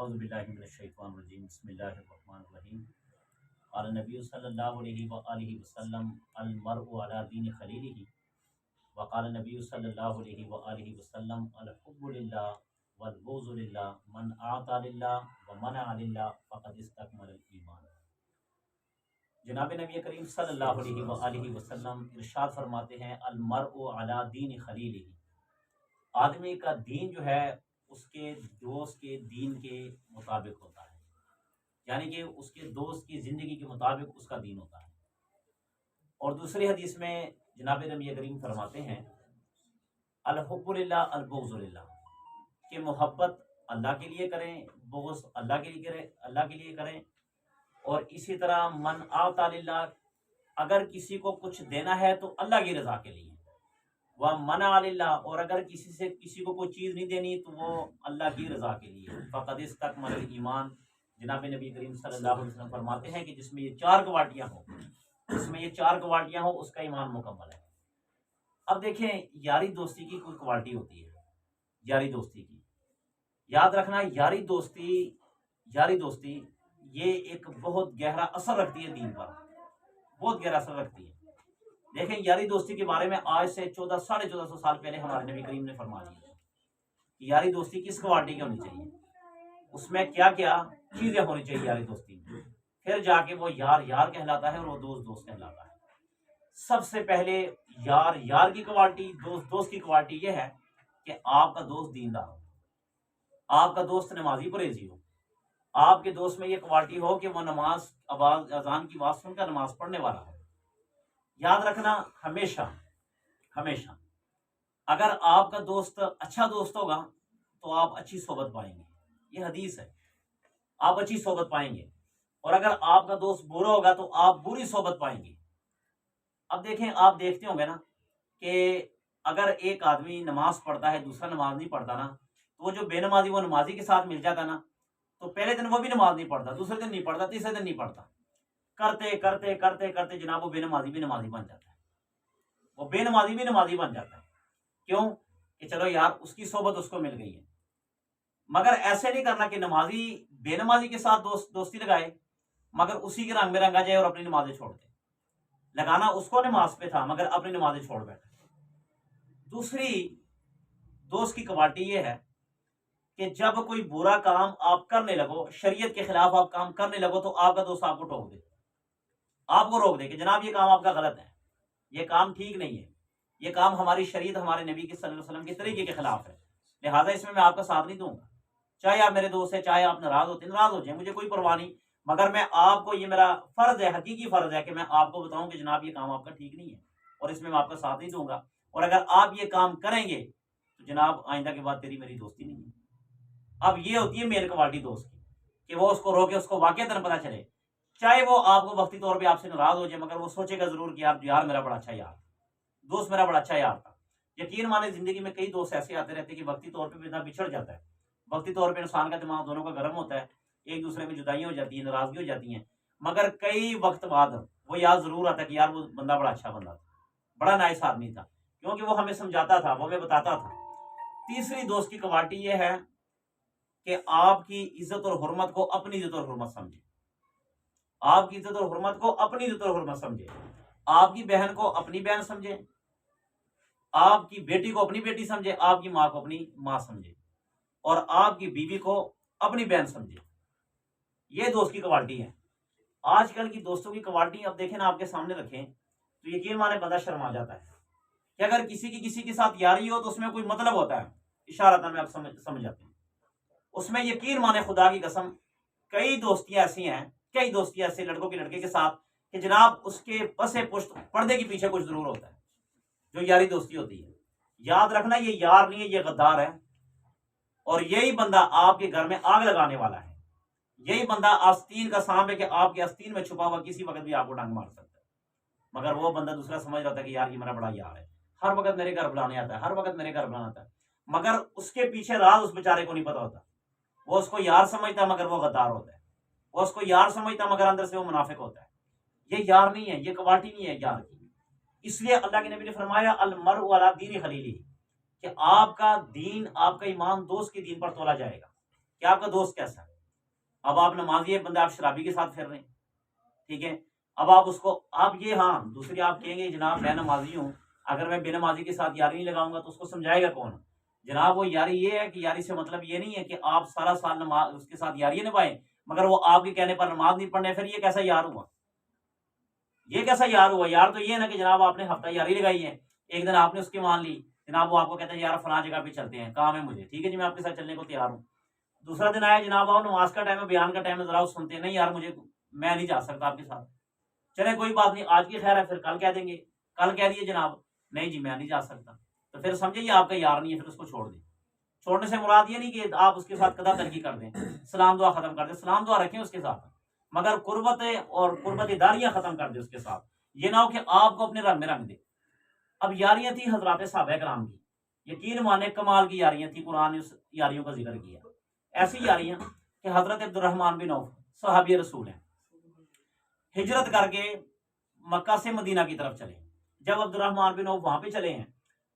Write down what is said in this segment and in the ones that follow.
اعوذ باللہ من الشیطان الرجیم بسم اللہ الرحمن الرحیم قال نبی صلی اللہ علیہ وآلہ وسلم المرء علی دین خلیلہ وقال نبی صلی اللہ علیہ وآلہ وسلم الحب للہ والبغض للہ من اعطى للہ ومنع للہ فقد استکمل الایمان۔ جناب نبی کریم صلی اللہ علیہ وآلہ وسلم ارشاد فرماتے ہیں المرء علی دین خلیلہ، آدمی کا دین جو ہے اس کے دوست کے دین کے مطابق ہوتا ہے، یعنی کہ اس کے دوست کی زندگی کے مطابق اس کا دین ہوتا ہے۔ اور دوسری حدیث میں جناب نبی کریم فرماتے ہیں الحب للہ البغض للہ، کہ محبت اللہ کے لیے کریں، بغض اللہ کے لیے کریں۔ اور اسی طرح من اعطى للہ، اگر کسی کو کچھ دینا ہے تو اللہ کی رضا کے لیے، ومنع للہ، اور اگر کسی کو کوئی چیز نہیں دینی تو وہ اللہ کی رضا کے لیے، فقد استکمل الایمان۔ جناب نبی کریم صلی اللہ علیہ وسلم فرماتے ہیں کہ جس میں یہ چار کوالٹیاں ہوں اس کا ایمان مکمل ہے۔ اب دیکھیں، یاری دوستی کی کوئی کوالٹی ہوتی ہے، یاری دوستی کی یاد رکھنا، یاری دوستی یہ ایک بہت گہرا اثر رکھتی ہے دین پر، بہت گہرا اثر رکھتی ہے۔ دیکھیں، یاری دوستی کے بارے میں آج سے 1400 سال پہلے ہمارے نبی کریم نے فرما دیا کہ یاری دوستی کس کوالٹی کی ہونی چاہیے، اس میں کیا کیا چیزیں ہونی چاہیے یاری دوستی میں، پھر جا کے وہ یار کہلاتا ہے اور وہ دوست کہلاتا ہے۔ سب سے پہلے یار کی کوالٹی، دوست کی کوالٹی یہ ہے کہ آپ کا دوست دیندار ہو، آپ کا دوست نمازی پرہیزی ہو، آپ کے دوست میں یہ کوالٹی ہو کہ وہ اذان کی آواز سن کر نماز پڑھنے والا ہو۔ یاد رکھنا، ہمیشہ اگر آپ کا دوست اچھا دوست ہوگا تو آپ اچھی صحبت پائیں گے، یہ حدیث ہے، آپ اچھی صحبت پائیں گے۔ اور اگر آپ کا دوست برا ہوگا تو آپ بری صحبت پائیں گے۔ اب دیکھیں، آپ دیکھتے ہوں گے نا کہ اگر ایک آدمی نماز پڑھتا ہے، دوسرا نماز نہیں پڑھتا نا، تو وہ جو بے نمازی وہ نمازی کے ساتھ مل جاتا نا، تو پہلے دن وہ بھی نماز نہیں پڑھتا، دوسرے دن نہیں پڑھتا، تیسرے دن نہیں پڑھتا، کرتے جناب وہ بے نمازی بھی نمازی بن جاتا ہے، وہ بے نمازی بھی نمازی بن جاتا ہے۔ کیوں؟ کہ چلو یار اس کی صحبت اس کو مل گئی ہے۔ مگر ایسے نہیں کرنا کہ نمازی بے نمازی کے ساتھ دوستی لگائے مگر اسی کے رنگ میں رنگا جائے اور اپنی نمازیں چھوڑ دے۔ لگانا اس کو نماز پہ تھا مگر اپنی نمازیں چھوڑ بیٹھا۔ دوسری دوست کی کوالٹی یہ ہے کہ جب کوئی برا کام آپ کرنے لگو، شریعت کے خلاف آپ کام کرنے لگو، تو آپ کا دوست آپ کو ٹوک دے، آپ کو روک دے کہ جناب یہ کام آپ کا غلط ہے، یہ کام ٹھیک نہیں ہے، یہ کام ہماری شریعت، ہمارے نبی کے صلی اللہ علیہ وسلم کے طریقے کے خلاف ہے، لہٰذا اس میں آپ کا ساتھ نہیں دوں گا۔ چاہے آپ میرے دوست ہیں، چاہے آپ ناراض ہو جائیں، مجھے کوئی پرواہ نہیں، مگر میں آپ کو، یہ میرا فرض ہے، حقیقی فرض ہے کہ میں آپ کو بتاؤں کہ جناب یہ کام آپ کا ٹھیک نہیں ہے اور اس میں آپ کا ساتھ نہیں دوں گا، اور اگر آپ یہ کام کریں گے تو جناب آئندہ کے بعد تیری میری دوستی نہیں ہے۔ اب یہ ہوتی ہے مین کوالٹی دوست کی کہ وہ اس کو روکے، اس کو واقعتاً پتہ چلے، چاہے وہ آپ کو وقتی طور پہ آپ سے ناراض ہو جائے، مگر وہ سوچے گا ضرور کہ یار میرا بڑا اچھا یار، دوست میرا بڑا اچھا یار تھا۔ یقین مانے زندگی میں کئی دوست ایسے آتے رہتے کہ وقتی طور پہ بچھڑ جاتا ہے، وقتی طور پہ انسان کا دماغ دونوں کا گرم ہوتا ہے، ایک دوسرے میں جدائیاں ہو جاتی ہیں، ناراضگی ہو جاتی ہیں، مگر کئی وقت بعد وہ یاد ضرور آتا ہے کہ یار وہ بندہ بڑا اچھا بندہ تھا، بڑا نائس آدمی تھا، کیونکہ وہ ہمیں سمجھاتا تھا، وہ ہمیں بتاتا تھا۔ تیسری دوست کی کوالٹی یہ ہے کہ آپ کی عزت اور حرمت کو اپنی عزت اور حرمت سمجھے، آپ کی عزت اور حرمت کو اپنی عزت اور حرمت سمجھے، آپ کی بہن کو اپنی بہن سمجھے، آپ کی بیٹی کو اپنی بیٹی سمجھے، آپ کی ماں کو اپنی ماں سمجھے، اور آپ کی بیوی کو اپنی بہن سمجھے۔ یہ دوست کی کوالٹی ہے۔ آج کل کی دوستوں کی کوالٹی اب دیکھیں نا، آپ کے سامنے رکھیں تو یقین مانے بندہ شرما جاتا ہے کہ اگر کسی کے ساتھ یاری ہو تو اس میں کوئی مطلب ہوتا ہے، اشارتاً میں آپ سمجھ جاتے ہیں، اس میں یقین مانے خدا کی قسم کئی دوستیاں ایسی لڑکوں کے لڑکے کے ساتھ کہ جناب اس کے پسے پشت پردے کے پیچھے کچھ ضرور ہوتا ہے، جو یاری دوستی ہوتی ہے۔ یاد رکھنا، یہ یار نہیں ہے، یہ غدار ہے، اور یہی بندہ آپ کے گھر میں آگ لگانے والا ہے، یہی بندہ آستین کا سانپ ہے کہ آپ کے آستین میں چھپا ہوا کسی وقت بھی آپ کو ڈنگ مار سکتا ہے، مگر وہ بندہ دوسرا سمجھ رہا تھا کہ یار یہ میرا بڑا یار ہے، ہر وقت میرے گھر بلانے آتا ہے، مگر اس کے پیچھے راز اس بیچارے کو نہیں پتا ہوتا۔ وہ اس کو یار سمجھتا مگر وہ غدار ہوتا ہے، وہ اس کو یار سمجھتا مگر اندر سے وہ منافق ہوتا ہے۔ یہ یار نہیں ہے، یہ کوالٹی نہیں ہے یار کی۔ اس لیے اللہ کے نبی نے فرمایا المرء علی دین خلیلہ، کہ آپ کا دین، آپ کا ایمان دوست کے دین پر تولا جائے گا کہ آپ کا دوست کیسا ہے۔ اب آپ نمازی بندہ، آپ شرابی کے ساتھ پھر رہے ہیں، ٹھیک ہے، اب آپ اس کو، آپ یہ، ہاں دوسری آپ کہیں گے جناب میں نمازی ہوں، اگر میں بے نمازی کے ساتھ یاری نہیں لگاؤں گا تو اس کو سمجھائے گا کون؟ جناب وہ یاری یہ ہے کہ یاری سے مطلب یہ نہیں ہے کہ آپ سارا سال نماز اس کے ساتھ یاری نبھائیں مگر وہ آپ کے کہنے پر نماز نہیں پڑھنے، پھر یہ کیسا یار ہوا؟ یہ کیسا یار ہوا؟ یار تو یہ ہے نا کہ جناب آپ نے ہفتہ یاری لگائی ہے، ایک دن آپ نے اس کی مان لی، جناب وہ آپ کو کہتے ہیں یار فلاں جگہ پہ چلتے ہیں، کام ہے مجھے، ٹھیک ہے جی میں آپ کے ساتھ چلنے کو تیار ہوں، دوسرا دن آیا جناب آپ نماز کا ٹائم ہے، بیان کا ٹائم ہے، ذرا سنتے ہیں، نہیں یار مجھے، میں نہیں جا سکتا آپ کے ساتھ، چلے کوئی بات نہیں آج کی خیر ہے، پھر کل کہہ دیں گے، کل کہہ دیے جناب نہیں جی میں نہیں جا سکتا، تو پھر سمجھے یہ آپ کا یار نہیں ہے، پھر اس کو چھوڑ دیں۔ چھوڑنے سے مراد یہ نہیں کہ آپ اس کے ساتھ قضا ترکی کر دیں، سلام دعا ختم کر دیں، سلام دعا رکھیں اس کے ساتھ، مگر قربتیں اور قربت داریاں ختم کر دیں اس کے ساتھ، یہ نہ ہو کہ آپ کو اپنے رنگ میں رنگ دے۔ اب یاریاں تھی حضرات صحابہ کرام کی، یقین مانے کمال کی یاریاں تھی، قرآن نے اس یاریوں کا ذکر کیا، ایسی یاریاں کہ حضرت عبد الرحمن بن عوف صحابی رسول ہیں، ہجرت کر کے مکہ سے مدینہ کی طرف چلے، جب عبد الرحمن بن عوف وہاں پہ چلے ہیں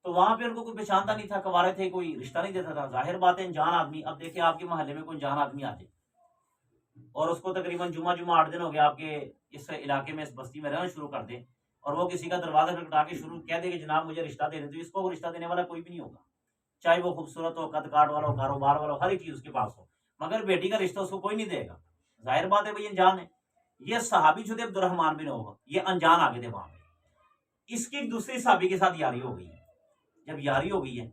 تو وہاں پہ ان کو کوئی پہچانتا نہیں تھا، کوارے تھے، کوئی رشتہ نہیں دیتا تھا، ظاہر بات ہے انجان آدمی، اب دیکھیں آپ کے محلے میں کوئی انجان آدمی آ جائے اور اس کو تقریباً جمعہ 8 دن ہو گیا آپ کے اس علاقے میں، اس بستی میں رہنا شروع کر دے، اور وہ کسی کا دروازہ کھٹکھٹا کے شروع کہہ دے کہ جناب مجھے رشتہ دے دیں، تو اس کو وہ رشتہ دینے والا کوئی بھی نہیں ہوگا، چاہے وہ خوبصورت ہو، قد کاٹ والا ہو، کاروبار والا ہو، ہر ایک چیز اس کے پاس ہو، مگر بیٹی کا رشتہ اس کو کوئی نہیں دے گا، ظاہر بات ہے بھائی انجان ہے۔ یہ صحابی جو تھے عبد الرحمن بن عوف، یہ انجان آگے تھے وہاں پہ، اس کی ایک دوسری صحابی کے ساتھ یاری ہو گئی ہے، جب یاری ہو گئی ہے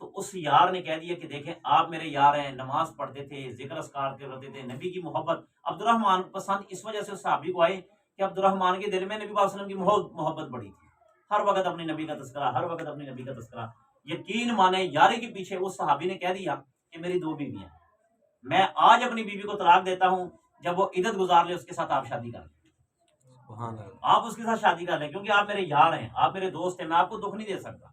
تو اس یار نے کہہ دیا کہ دیکھیں آپ میرے یار ہیں، نماز پڑھتے تھے، ذکر اذکار کرتے تھے، نبی کی محبت عبد الرحمن پسند اس وجہ سے اس صحابی کو آئی کہ عبد الرحمن کے دل میں نبی صلی اللہ علیہ وسلم کی محبت بڑی تھی، ہر وقت اپنے نبی کا تذکرہ، ہر وقت اپنے نبی کا تذکرہ، یقین مانے یاری کے پیچھے اس صحابی نے کہہ دیا کہ میری 2 بیویاں ہیں، میں آج اپنی بیوی کو طلاق دیتا ہوں، جب وہ عدت گزار لے اس کے ساتھ آپ شادی کر لیں، آپ اس کے ساتھ شادی کر لیں، کیونکہ آپ میرے یار ہیں، آپ میرے دوست ہیں، میں آپ کو دکھ نہیں دے سکتا،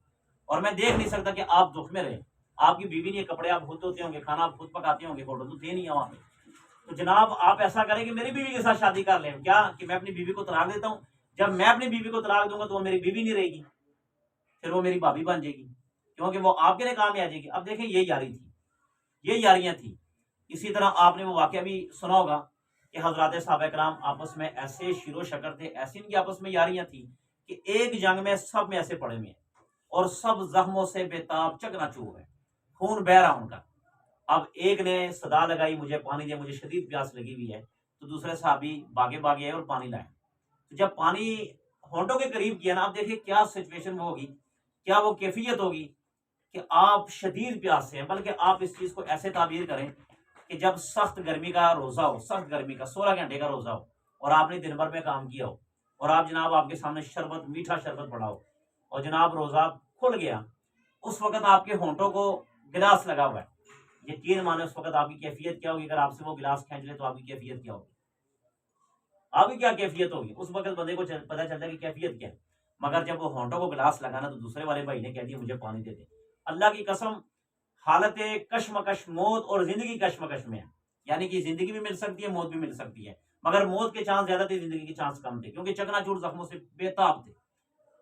اور میں دیکھ نہیں سکتا کہ آپ دکھ میں رہیں، آپ کی بیوی نہیں، کپڑے آپ خود دھوتے ہوں گے، کھانا آپ خود پکاتے ہوں گے، فوٹو تو دے نہیں ہے وہاں پہ، تو جناب آپ ایسا کریں کہ میری بیوی کے ساتھ شادی کر لیں، کیا کہ میں اپنی بیوی کو طلاق دیتا ہوں، جب میں اپنی بیوی کو طلاق دوں گا تو وہ میری بیوی نہیں رہے گی، پھر وہ میری بھابھی بن جائے گی، کیونکہ وہ آپ کے لیے کام میں آ جائے گی۔ اب دیکھیں یہ یاری تھی، یہ یاریاں تھیں۔ اسی طرح آپ نے وہ واقعہ بھی سنا ہوگا کہ حضرات صحابہ کرام آپس میں ایسے شیر و شکر تھے، ایسی ان کی آپس میں یاریاں تھیں کہ ایک جنگ میں سب میں ایسے پڑے ہوئے ہیں اور سب زخموں سے بےتاب چکنا چور ہے، خون بہ رہا ان کا۔ اب ایک نے صدا لگائی مجھے پانی دے، مجھے شدید پیاس لگی ہوئی ہے، تو دوسرے صحابی باگے آئے اور پانی لائے، تو جب پانی ہونٹوں کے قریب کیا نا، آپ دیکھیں کیا سچویشن ہوگی، کیا وہ کیفیت ہوگی کہ آپ شدید پیاس سے ہیں، بلکہ آپ اس چیز کو ایسے تعبیر کریں کہ جب سخت گرمی کا روزہ ہو، سخت گرمی کا 16 گھنٹے کا روزہ ہو، اور آپ نے دن بھر میں کام کیا ہو، اور آپ جناب آپ کے سامنے شربت، میٹھا شربت پڑا ہو، اور جناب روزہ کھل گیا، اس وقت آپ کے ہونٹوں کو گلاس لگا ہوا ہے، یقین مانے اس وقت آپ کی کیفیت کیا ہوگی؟ اگر آپ سے وہ گلاس کھینچ لے تو آپ کی کیفیت کیا ہوگی؟ آپ کی کیا کیفیت ہوگی؟ اس وقت بندے کو پتہ چلتا ہے کہ کیفیت کیا ہے، مگر جب وہ ہونٹوں کو گلاس لگانا تو دوسرے والے بھائی نے کہہ دیا مجھے پانی دے دے، اللہ کی قسم حالت کشمکش، موت اور زندگی کشمکش میں ہے، یعنی کہ زندگی بھی مل سکتی ہے، موت بھی مل سکتی ہے، مگر موت کے چانس زیادہ تھے، زندگی کے چانس کم تھے، کیونکہ چکنا چور زخموں سے بےتاب تھے۔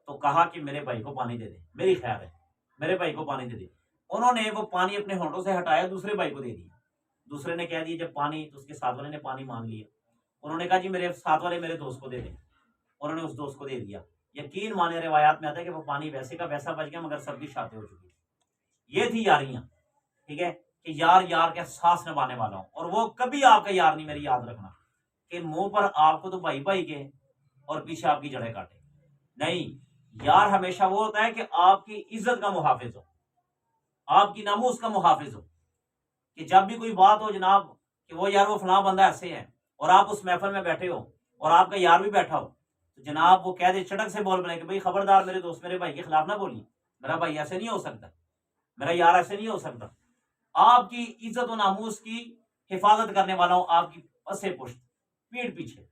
تو کہا کہ میرے بھائی کو پانی دے دے، میری خیر ہے، میرے بھائی کو پانی دے دے۔ انہوں نے وہ پانی اپنے ہونٹوں سے ہٹایا، دوسرے بھائی کو دے دیا، دوسرے نے کہہ دیا جب پانی، تو اس کے ساتھ والے نے پانی مانگ لیا، انہوں نے کہا جی میرے ساتھ والے میرے دوست کو دے دیں، انہوں نے اس دوست کو دے دیا، یقین مانے روایات میں آتا ہے کہ وہ پانی ویسے کا ویسا بچ گیا، مگر سب کی شادی ہو چکی۔ یہ تھی یاریاں، ٹھیک ہے، کہ یار یار کے سانس نبھانے والا ہوں، اور وہ کبھی آپ کا یار نہیں، میری یاد رکھنا، کہ منہ پر آپ کو تو بھائی بھائی کے اور پیچھے آپ کی جڑیں کاٹے، نہیں، یار ہمیشہ وہ ہوتا ہے کہ آپ کی عزت کا محافظ ہو، آپ کی ناموس کا محافظ ہو، کہ جب بھی کوئی بات ہو جناب کہ وہ یار وہ فلاں بندہ ایسے ہے، اور آپ اس محفل میں بیٹھے ہو اور آپ کا یار بھی بیٹھا ہو، تو جناب وہ کہہ دے چٹک سے بول پڑے کہ بھائی خبردار میرے دوست میرے بھائی کے خلاف نہ بولی، میرا بھائی ایسے نہیں ہو سکتا، میرا یار ایسے نہیں ہو سکتا، آپ کی عزت و ناموس کی حفاظت کرنے والا ہوں، آپ کی پسے پشت، پیٹ پیچھے۔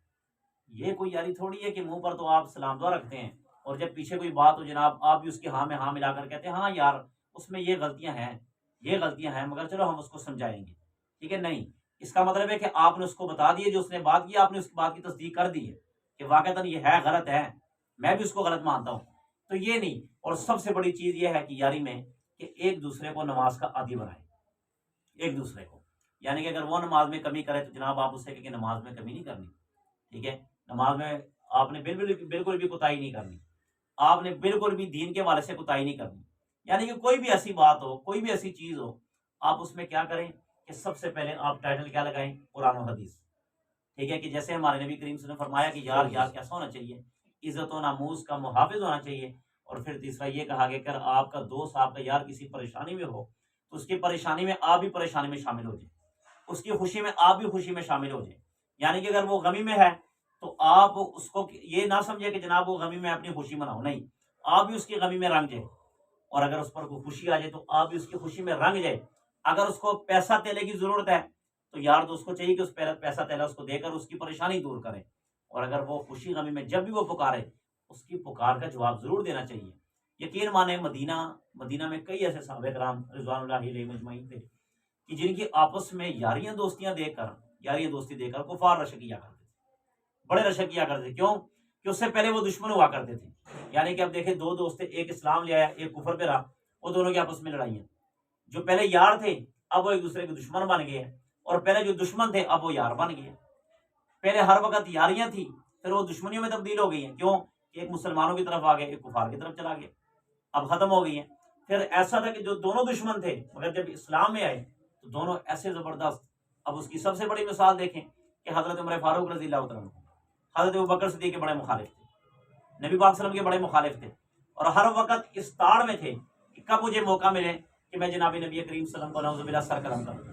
یہ کوئی یاری تھوڑی ہے کہ منہ پر تو آپ سلام دعا رکھتے ہیں، اور جب پیچھے کوئی بات ہو جناب آپ بھی اس کی ہاں میں ہاں ملا کر کہتے ہیں ہاں یار اس میں یہ غلطیاں ہیں، یہ غلطیاں ہیں، مگر چلو ہم اس کو سمجھائیں گے، ٹھیک ہے، نہیں، اس کا مطلب ہے کہ آپ نے اس کو بتا دیے، جو اس نے بات کی آپ نے اس بات کی تصدیق کر دی ہے کہ واقعتاً یہ ہے غلط ہے، میں بھی اس کو غلط مانتا ہوں، تو یہ نہیں۔ اور سب سے بڑی چیز یہ ہے کہ یاری میں کہ ایک دوسرے کو نماز کا عادی بنائے، ایک دوسرے کو یعنی کہ اگر وہ نماز میں کمی کرے تو جناب آپ اس سے کہ نماز میں کمی نہیں کرنی، ٹھیک ہے، نماز میں آپ نے بالکل بھی کوتاہی نہیں کرنی، آپ نے بالکل بھی دین کے والے سے کوتاہی نہیں کرنی، یعنی کہ کوئی بھی ایسی بات ہو، کوئی بھی ایسی چیز ہو، آپ اس میں کیا کریں کہ سب سے پہلے آپ ٹائٹل کیا لگائیں؟ قرآن و حدیث، ٹھیک ہے، کہ جیسے ہمارے نبی کریم صلی اللہ علیہ وسلم نے فرمایا کہ یار کیسا ہونا چاہیے، عزت و ناموس کا محافظ ہونا چاہیے، اور پھر تیسرا یہ کہا کہ اگر آپ کا دوست، آپ کا یار کسی پریشانی میں ہو تو اس کی پریشانی میں آپ بھی پریشانی میں شامل ہو جائیں، اس کی خوشی میں آپ بھی خوشی میں شامل ہو جائیں، یعنی کہ اگر وہ غمی میں ہے تو آپ اس کو یہ نہ سمجھے کہ جناب وہ غمی میں اپنی خوشی مناؤ، نہیں، آپ بھی اس کی غمی میں رنگ جائے، اور اگر اس پر کوئی خوشی آ جائے تو آپ بھی اس کی خوشی میں رنگ جائے، اگر اس کو پیسہ تیلے کی ضرورت ہے تو یار دوست کو چاہیے کہ اس پیسہ تیلا اس کو دے کر اس کی پریشانی دور کرے، اور اگر وہ خوشی غمی میں جب بھی وہ پکارے اس کی پکار کا جواب ضرور دینا چاہیے۔ یقین مانے مدینہ میں کئی ایسے صحابہ کرام رضوان اللہ علیہ مجمعین تھے کہ جن کی آپس میں یاریاں دوستی دے کر کفار رشک کیا کرتے تھے، بڑے رشک کیا کرتے تھے، کیوں کہ اس سے پہلے وہ دشمن ہوا کرتے تھے، یعنی کہ اب دیکھیں دو دوست تھے، ایک اسلام لے آیا، ایک کفر پہ رہا، وہ دونوں کی آپس میں لڑائیاں، جو پہلے یار تھے اب وہ ایک دوسرے کے دشمن بن گئے ہیں، اور پہلے جو دشمن تھے اب وہ یار بن گئے ہیں، پہلے ہر وقت یاریاں تھی پھر وہ دشمنیوں میں تبدیل ہو گئی ہیں، کیوں کہ ایک مسلمانوں کی طرف آ گئے، ایک کفار کی طرف چلا گیا، اب ختم ہو گئی ہیں۔ پھر ایسا تھا کہ جو دونوں دشمن تھے مگر جب اسلام میں آئے تو دونوں ایسے زبردست، اب اس کی سب سے بڑی مثال دیکھیں کہ حضرت عمر فاروق رضی اللہ عنہ، حضرت ابوبکر صدیق کے بڑے مخالف تھے، نبی پاک صلی اللہ علیہ وسلم کے بڑے مخالف تھے، اور ہر وقت اس تاڑ میں تھے کہ کب مجھے موقع ملے کہ میں جناب نبی کریم صلی اللہ علیہ وسلم کو نعوذ باللہ سر قلم کروں،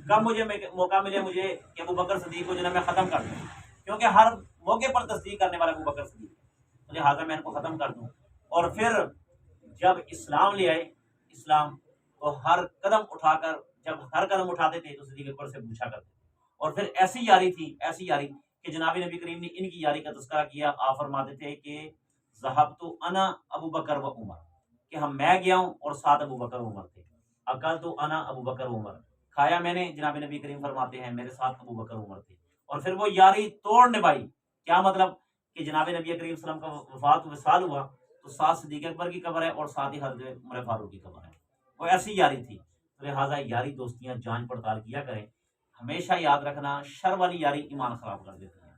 کب مجھے موقع ملے مجھے کہ ابوبکر صدیق کو جناب میں ختم کر دوں، کیونکہ ہر موقع پر تصدیق کرنے والا ابوبکر صدیق ہے، لہٰذا میں ان کو ختم کر دوں۔ اور پھر جب اسلام لے آئے، اسلام تو ہر قدم اٹھا کر جب ہر قدم اٹھاتے تھے تو صدیق اکبر سے پوچھا کرتے تھے، اور پھر ایسی یاری کہ جناب نبی کریم نے ان کی یاری کا تذکرہ کیا، آپ فرماتے تھے کہ ذہبت انا ابو بکر و عمر، کہ میں گیا ہوں اور ساتھ ابو بکر و عمر تھے، اکل تو انا ابو بکر و عمر، کھایا میں نے، جناب نبی کریم فرماتے ہیں میرے ساتھ ابو بکر و عمر تھے، اور پھر وہ یاری توڑ نبھائی، کیا مطلب کہ جناب نبی کریم صلی اللہ علیہ وسلم کا وفات وصال ہوا تو ساتھ صدیق اکبر کی قبر ہے اور ساتھ ہی حضرت عمر فاروق کی قبر ہے، وہ ایسی یاری تھی، لہٰذا یاری دوستیاں جانچ پڑتال کیا کریں، ہمیشہ یاد رکھنا شر والی یاری ایمان خراب کر دیتی ہے،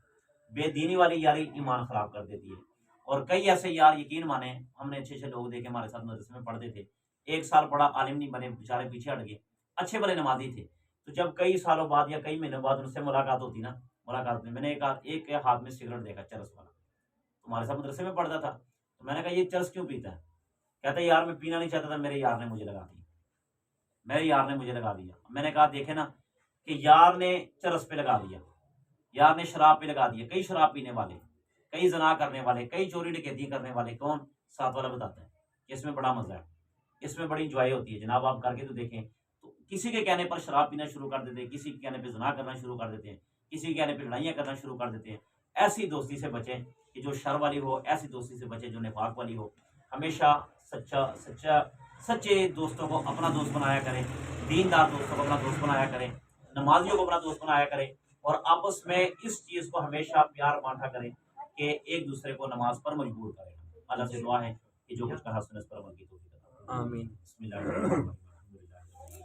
بے دینی والی یاری ایمان خراب کر دیتی ہے، اور کئی ایسے یار یقین مانے ہم نے اچھے لوگ دیکھے ہمارے ساتھ مدرسے میں پڑھتے تھے، ایک سال پڑھا عالم نہیں بنے، بیچارے پیچھے ہٹ گئے، اچھے بڑے نمازی تھے، تو جب کئی سالوں بعد یا کئی مہینوں بعد ان سے ملاقات میں نے ایک ہاتھ میں سگریٹ دیکھا چرس والا، تمہارے ساتھ مدرسے میں پڑھتا تھا، تو میں نے کہا یہ چرس کیوں پیتا ہے؟ کہتا ہے یار میں پینا نہیں چاہتا تھا، میرے یار نے مجھے لگا دیا، میں نے کہا دیکھے نا کہ یار نے چرس پہ لگا دیا، یار نے شراب پہ لگا دیا، کئی شراب پینے والے، کئی زنا کرنے والے، کئی چوری ڈکیتی کرنے والے، کون ساتھ والا بتاتا ہے کہ اس میں بڑا مزہ ہے، اس میں بڑی انجوائے ہوتی ہے، جناب آپ کر کے تو دیکھیں، تو کسی کے کہنے پر شراب پینا شروع کر دیتے ہیں، کسی کے کہنے پہ زنا کرنا شروع کر دیتے ہیں، کسی کے کہنے پہ لڑائیاں کرنا شروع کر دیتے ہیں، ایسی دوستی سے بچیں کہ جو شر والی ہو، ایسی دوستی سے بچیں جو نفاق والی ہو، ہمیشہ سچے دوستوں کو اپنا دوست بنایا کریں، دیندار دوستوں کو اپنا دوست بنایا کریں، نمازیوں کو اپنا دوست بنایا کریں، اور آپس میں اس چیز کو ہمیشہ پیار بانٹا کریں کہ ایک دوسرے کو نماز پر مجبور کریں۔ اللہ سے دعا ہے کہ جو کچھ کہا سنے اس پر عمل کی توفیق عطا فرمائے۔ آمین۔ بسم اللہ الرحمن الرحیم، الحمدللہ رب العالمین،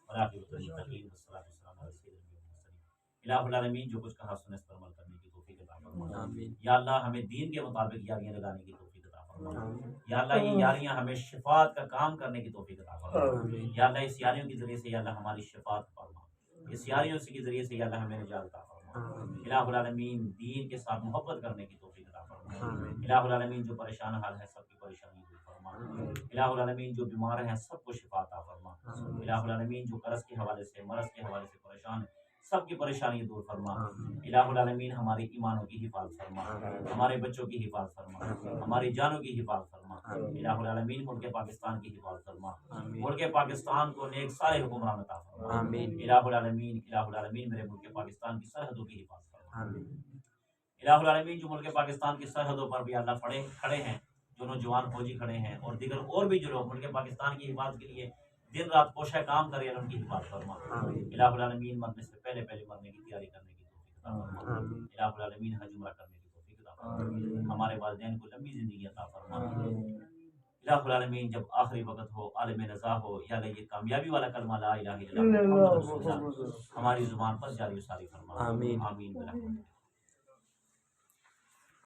والعاقبۃ للمتقین، والصلاۃ والسلام علی سیدنا المرسلین۔ الہ العالمین جو کچھ کہا سنے اس پر عمل کرنے کی توفیق عطا فرمائے۔ آمین۔ یا اللہ ہمیں دین کے مطابق یاریاں لگانے کی توفیق عطا فرمائے۔ آمین۔ یا اللہ یہ یاریاں ہمیں شفاعت کا کام کرنے کی توفیق عطا فرمائے۔ آمین۔ یا اللہ اس یاریوں کے ذریعے سے یا اللہ ہماری شفاعت فرما، اس یاریوں کے ذریعے سے یا اللہ ہمیں نجات عطا فرما۔ آمین۔ الہ العالمین دین کے ساتھ محبت کرنے کی توفیق عطا فرما۔ آمین۔ الہ العالمین جو پریشان حال ہے سب کی پریشانی دور فرما۔ الہ العالمین جو بیمار ہیں سب کو شفا عطا فرما۔ الہ العالمین جو قرض کے حوالے سے، مرض کے حوالے سے پریشان ہیں سب کی پریشانی دور فرما۔ الہ العالمین ہماری ایمانوں کی حفاظت فرما، ہمارے بچوں کی حفاظت فرما، ہماری جانوں کی حفاظت فرما۔ الہ العالمین ملک پاکستان کی حفاظت فرما، ملک پاکستان کو نیک صالح حکمران عطا فرما۔ الہ العالمین میرے ملک پاکستان کی سرحدوں کی حفاظت فرما۔ الہ العالمین جو ملک پاکستان کی سرحدوں پر بھی اللہ کھڑے ہیں، جو نوجوان فوجی کھڑے ہیں اور دیگر اور بھی جو لوگ ملک پاکستان کی حفاظت کے لیے دن رات کوشاں کام کر رہے ہیں ان کی حفاظت فرما۔ الہ العالمین مرنے سے پہلے مرنے کی تیاری کرنے کی توفیق عطا فرما۔ الہ العالمین حج عمرہ کرنے کی توفیق عطا فرما۔ ہمارے والدین کو لمبی زندگی عطا فرما۔ الہ العالمین جب آخری وقت ہو، عالم نزا ہو، یا اللہ یہ کامیابی والا کلمہ لا الہ الا اللہ محمد رسول اللہ ہماری زبان پر جاری و ساری فرما، آمین۔ آمین برحمتک۔